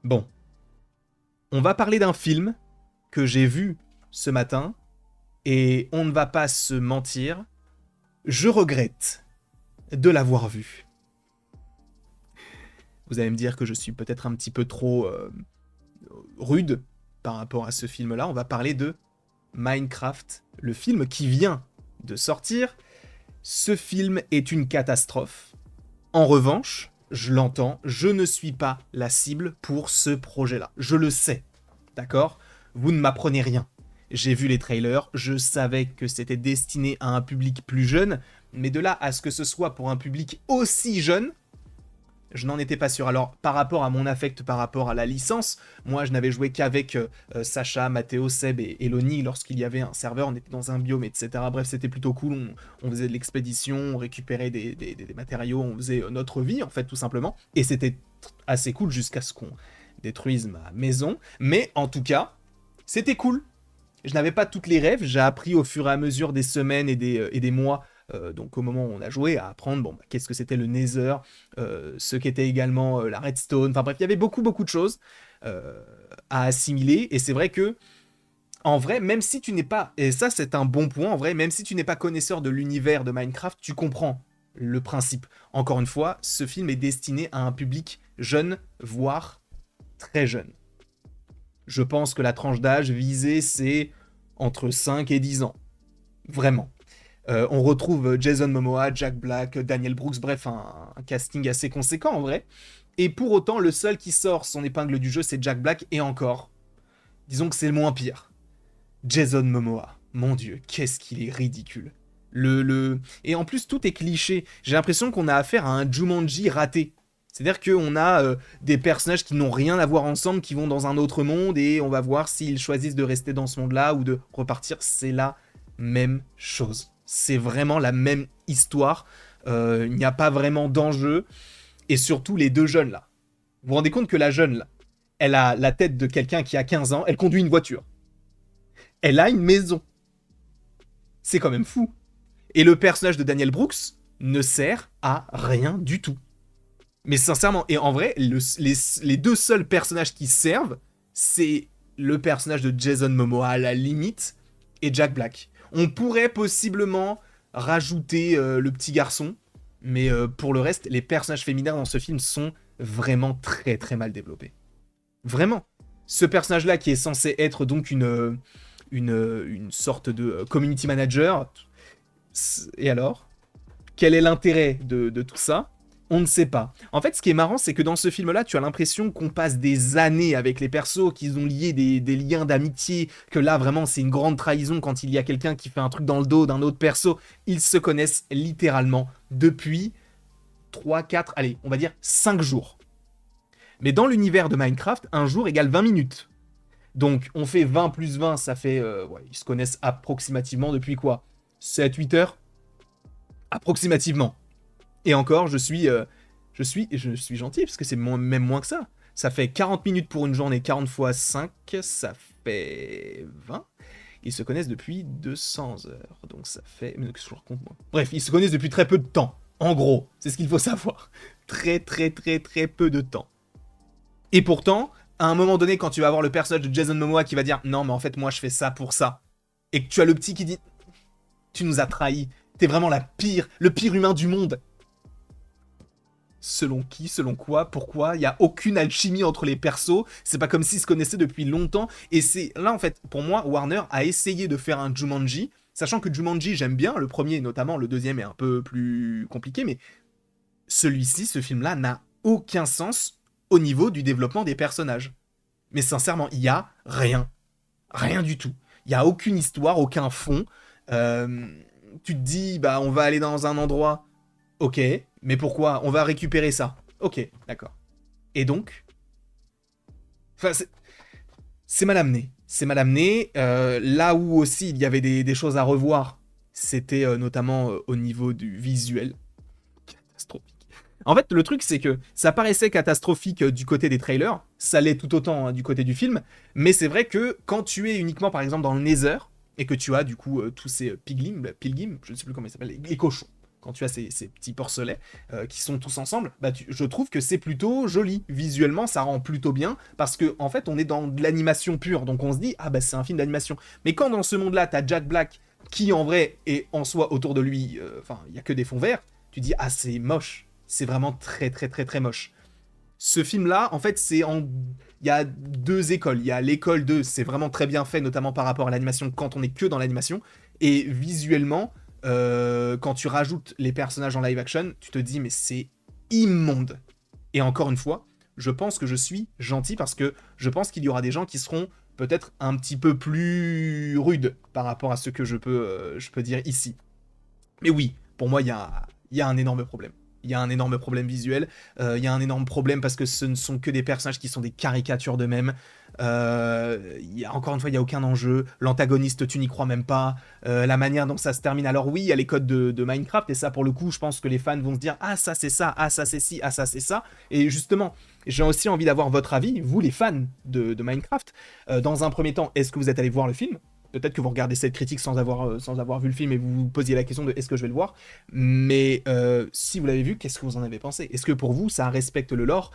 Bon, on va parler d'un film que j'ai vu ce matin, et on ne va pas se mentir, je regrette de l'avoir vu. Vous allez me dire que je suis peut-être un petit peu trop rude par rapport à ce film-là. On va parler de Minecraft, le film qui vient de sortir. Ce film est une catastrophe. En revanche, je l'entends, je ne suis pas la cible pour ce projet-là. Je le sais, d'accord ? Vous ne m'apprenez rien. J'ai vu les trailers, je savais que c'était destiné à un public plus jeune, mais de là à ce que ce soit pour un public aussi jeune, je n'en étais pas sûr. Alors, par rapport à mon affect, par rapport à la licence, moi, je n'avais joué qu'avec Sacha, Mathéo, Seb et Eloni lorsqu'il y avait un serveur, on était dans un biome, etc. Bref, c'était plutôt cool, on faisait de l'expédition, on récupérait des matériaux, on faisait notre vie, en fait, tout simplement. Et c'était assez cool jusqu'à ce qu'on détruise ma maison. Mais, en tout cas, c'était cool. Je n'avais pas toutes les rêves, j'ai appris au fur et à mesure des semaines et des mois, donc au moment où on a joué, à apprendre qu'est-ce que c'était le Nether, ce qu'était également la Redstone, enfin bref, il y avait beaucoup de choses à assimiler, et c'est vrai que, en vrai, même si tu n'es pas, et ça c'est un bon point, en vrai, même si tu n'es pas connaisseur de l'univers de Minecraft, tu comprends le principe. Encore une fois, ce film est destiné à un public jeune, voire très jeune. Je pense que la tranche d'âge visée, c'est entre 5 et 10 ans. Vraiment. On retrouve Jason Momoa, Jack Black, Daniel Brooks, bref, un casting assez conséquent en vrai. Et pour autant, le seul qui sort son épingle du jeu, c'est Jack Black, et encore, disons que c'est le moins pire. Jason Momoa, mon dieu, qu'est-ce qu'il est ridicule. Et en plus, tout est cliché. J'ai l'impression qu'on a affaire à un Jumanji raté. C'est-à-dire qu'on a des personnages qui n'ont rien à voir ensemble, qui vont dans un autre monde, et on va voir s'ils choisissent de rester dans ce monde-là ou de repartir. C'est la même chose. C'est vraiment la même histoire. Il n'y a pas vraiment d'enjeu. Et surtout, les deux jeunes là. Vous vous rendez compte que la jeune là, elle a la tête de quelqu'un qui a 15 ans, elle conduit une voiture. Elle a une maison. C'est quand même fou. Et le personnage de Daniel Brooks ne sert à rien du tout. Mais sincèrement, et en vrai, les deux seuls personnages qui servent, c'est le personnage de Jason Momoa à la limite et Jack Black. On pourrait possiblement rajouter le petit garçon, mais pour le reste, les personnages féminins dans ce film sont vraiment très très mal développés. Vraiment. Ce personnage-là qui est censé être donc une sorte de community manager, et alors ? Quel est l'intérêt de tout ça ? On ne sait pas. En fait, ce qui est marrant, c'est que dans ce film-là, tu as l'impression qu'on passe des années avec les persos, qu'ils ont lié des liens d'amitié, que là, vraiment, c'est une grande trahison quand il y a quelqu'un qui fait un truc dans le dos d'un autre perso. Ils se connaissent littéralement depuis 3, 4, allez, on va dire 5 jours. Mais dans l'univers de Minecraft, un jour égale 20 minutes. Donc, on fait 20 plus 20, ça fait... ils se connaissent approximativement depuis quoi ? 7, 8 heures ? Approximativement. Et encore, je suis gentil, parce que c'est même moins que ça. Ça fait 40 minutes pour une journée, 40 fois 5, ça fait 20. Ils se connaissent depuis 200 heures, donc ça fait... Mais qu'est-ce que je raconte, moi ? Bref, ils se connaissent depuis très peu de temps. En gros, c'est ce qu'il faut savoir. Très peu de temps. Et pourtant, à un moment donné, quand tu vas avoir le personnage de Jason Momoa qui va dire « Non, mais en fait, moi, je fais ça pour ça. » Et que tu as le petit qui dit « Tu nous as trahis. T'es vraiment le pire humain du monde. » Selon qui, selon quoi, pourquoi, il n'y a aucune alchimie entre les persos, c'est pas comme s'ils se connaissaient depuis longtemps, et c'est là en fait, pour moi, Warner a essayé de faire un Jumanji, sachant que Jumanji j'aime bien, le premier notamment, le deuxième est un peu plus compliqué, mais celui-ci, ce film-là, n'a aucun sens au niveau du développement des personnages. Mais sincèrement, il y a rien du tout. Il n'y a aucune histoire, aucun fond. Tu te dis, bah on va aller dans un endroit... Ok, mais pourquoi ? On va récupérer ça. Ok, d'accord. Et donc ? Enfin, c'est mal amené. C'est mal amené. Là où aussi il y avait des choses à revoir, c'était notamment au niveau du visuel. Catastrophique. En fait, le truc, c'est que ça paraissait catastrophique du côté des trailers. Ça l'est tout autant du côté du film. Mais c'est vrai que quand tu es uniquement, par exemple, dans le Nether, et que tu as du coup tous ces pilgrims, je ne sais plus comment ils s'appellent, les cochons. quand tu as ces petits porcelets qui sont tous ensemble, bah je trouve que c'est plutôt joli. Visuellement, ça rend plutôt bien, parce que en fait, on est dans de l'animation pure, donc on se dit, ah bah c'est un film d'animation. Mais quand dans ce monde-là, t'as Jack Black, qui en vrai est en soi autour de lui, enfin, il y a que des fonds verts, tu dis, ah c'est moche, c'est vraiment très très très très moche. Ce film-là, en fait, il y a deux écoles. Il y a l'école de c'est vraiment très bien fait, notamment par rapport à l'animation quand on est que dans l'animation. Et visuellement, quand tu rajoutes les personnages en live action, tu te dis mais c'est immonde. Et encore une fois, je pense que je suis gentil parce que je pense qu'il y aura des gens qui seront peut-être un petit peu plus rudes par rapport à ce que je peux dire ici. Mais oui, pour moi, il y a un énorme problème. Il y a un énorme problème visuel, il y a un énorme problème parce que ce ne sont que des personnages qui sont des caricatures d'eux-mêmes. Encore une fois, il n'y a aucun enjeu. L'antagoniste, tu n'y crois même pas. La manière dont ça se termine. Alors oui, il y a les codes de Minecraft, et ça, pour le coup, je pense que les fans vont se dire « Ah, ça, c'est ça. Ah, ça, c'est ci. Ah, ça, c'est ça. » Et justement, j'ai aussi envie d'avoir votre avis, vous, les fans de Minecraft. Dans un premier temps, est-ce que vous êtes allé voir le film ? Peut-être que vous regardez cette critique sans avoir vu le film et vous vous posiez la question de est-ce que je vais le voir. Mais si vous l'avez vu, qu'est-ce que vous en avez pensé ? Est-ce que pour vous, ça respecte le lore ?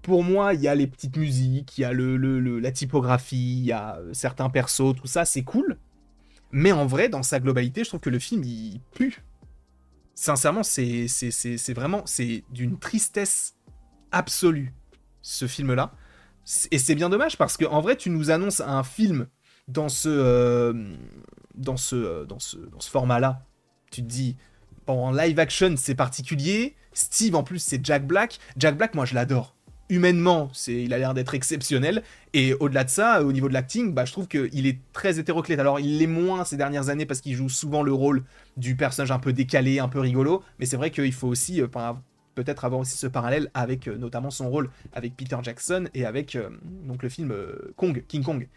Pour moi, il y a les petites musiques, il y a la typographie, il y a certains persos, tout ça, c'est cool. Mais en vrai, dans sa globalité, je trouve que le film, il pue. Sincèrement, c'est vraiment... C'est d'une tristesse absolue, ce film-là. Et c'est bien dommage, parce qu'en vrai, tu nous annonces un film dans ce format-là. Tu te dis, bon, en live action, c'est particulier. Steve, en plus, c'est Jack Black. Jack Black, moi, je l'adore. Humainement, il a l'air d'être exceptionnel. Et au-delà de ça, au niveau de l'acting, bah, je trouve qu'il est très hétéroclite. Alors, il l'est moins ces dernières années parce qu'il joue souvent le rôle du personnage un peu décalé, un peu rigolo. Mais c'est vrai qu'il faut aussi peut-être avoir aussi ce parallèle avec notamment son rôle avec Peter Jackson et avec donc le film King Kong,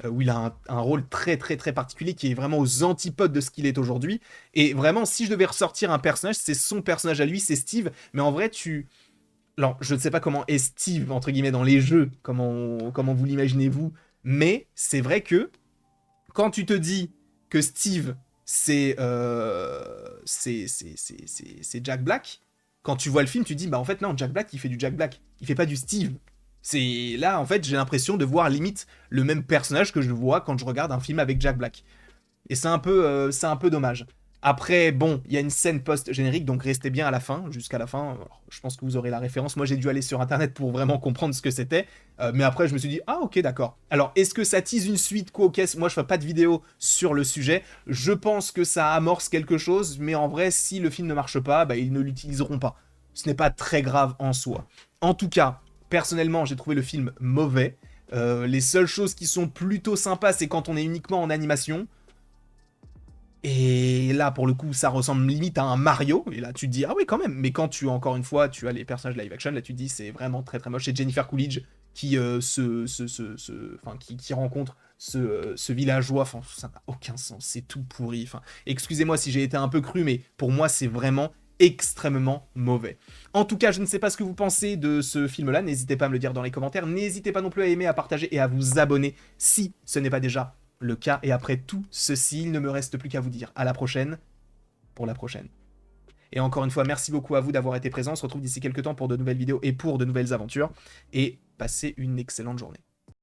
où il a un rôle très très très particulier qui est vraiment aux antipodes de ce qu'il est aujourd'hui. Et vraiment, si je devais ressortir un personnage, c'est son personnage à lui, c'est Steve. Mais en vrai, alors, je ne sais pas comment est Steve, entre guillemets, dans les jeux, comment vous l'imaginez vous, mais c'est vrai que quand tu te dis que Steve, c'est Jack Black, quand tu vois le film, tu te dis, bah en fait, non, Jack Black, il fait du Jack Black, il fait pas du Steve. C'est là, en fait, j'ai l'impression de voir limite le même personnage que je vois quand je regarde un film avec Jack Black. Et c'est un peu dommage. Après, bon, il y a une scène post-générique, donc restez bien à la fin, jusqu'à la fin. Alors, je pense que vous aurez la référence. Moi, j'ai dû aller sur Internet pour vraiment comprendre ce que c'était. Mais après, je me suis dit, ah ok, d'accord. Alors, est-ce que ça tease une suite, quoi, ok. Moi, je fais pas de vidéo sur le sujet. Je pense que ça amorce quelque chose, mais en vrai, si le film ne marche pas, bah, ils ne l'utiliseront pas. Ce n'est pas très grave en soi. En tout cas, personnellement, j'ai trouvé le film mauvais. Les seules choses qui sont plutôt sympas, c'est quand on est uniquement en animation. Et là, pour le coup, ça ressemble limite à un Mario. Et là, tu te dis, ah oui, quand même. Mais quand encore une fois, tu as les personnages live action, là, tu te dis, c'est vraiment très très moche. C'est Jennifer Coolidge qui, qui rencontre ce villageois. Enfin, ça n'a aucun sens. C'est tout pourri. Enfin, excusez-moi si j'ai été un peu cru, mais pour moi, c'est vraiment extrêmement mauvais. En tout cas, je ne sais pas ce que vous pensez de ce film-là. N'hésitez pas à me le dire dans les commentaires. N'hésitez pas non plus à aimer, à partager et à vous abonner si ce n'est pas déjà le cas. Et après tout ceci, il ne me reste plus qu'à vous dire à la prochaine pour la prochaine. Et encore une fois, merci beaucoup à vous d'avoir été présents. On se retrouve d'ici quelques temps pour de nouvelles vidéos et pour de nouvelles aventures. Et passez une excellente journée.